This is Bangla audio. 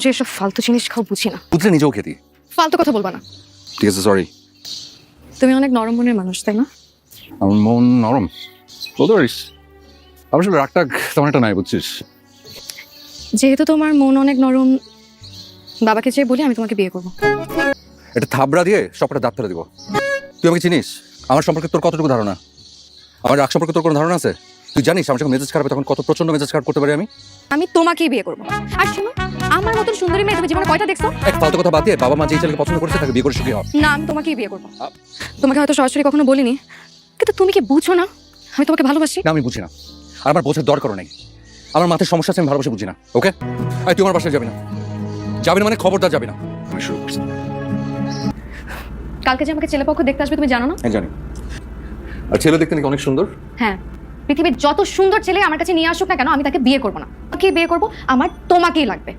যে এসব ফালতু জিনিস খাও বুঝি না। বুঝলে নিজেও খেতি। ফালতু কথা বলবা না। ঠিক আছে, সরি। তুমি অনেক নরম মনের মানুষ, তাই না? আমার মন নরম, বলতে পারিস। আমার আসলে রাগটা তেমন একটা নাই, বুঝছিস। যেহেতু তোমার মন অনেক নরম, বাবাকে চেয়ে বলি আমি তোমাকে বিয়ে করবো। এটা থাবড়া দিয়ে সবটা দাঁত ফেলে দিব। তুই আমাকে চিনিস? আমার সম্পর্কে তোর কতটুকু ধারণা? আমার রাগ সম্পর্কে তোর কোনো ধারণা আছে? তুই জানিস আমার যখন মেজাজ খারাপ হয় তখন কত প্রচন্ড মেজাজ খারাপ করতে পারি আমি? আমি তোমাকেই বিয়ে করবো। আর শোনো, আমার মতন সুন্দরী মেয়ে তুমি জীবনে কয়টা দেখছো? এক ফালতু কথা বাদ দিয়ে বাবা মা যে ছেলেকে পছন্দ করেছে তাকে বিয়ে করে সুখী হও। না, আমি তোমাকেই বিয়ে করবো। তোমাকে হয়তো সরাসরি কখনো বলিনি, কিন্তু তুমি কি বুঝো না আমি তোমাকে ভালোবাসি? না, আমি বুঝি না। আর আমার বোঝার দরকারও নেই। আমার মাথায় সমস্যা আছে, আমি ভালোবাসে বুঝি না। ওকে, তুই আমার বাসায় যাবি না। যাবি না মানে খবরদার যাবি না। আমি শুরু করছি। কালকে যে আমাকে ছেলেপক্ষ দেখতে আসবে তুমি জানো না? হ্যাঁ জানি। আর ছেলে দেখতে নাকি অনেক সুন্দর। হ্যাঁ, পৃথিবীর যত সুন্দর ছেলে আমার কাছে নিয়ে আসুক না কেন আমি তাকে বিয়ে করবো না। তাকে বিয়ে করবো, আমার তোমাকেই লাগবে।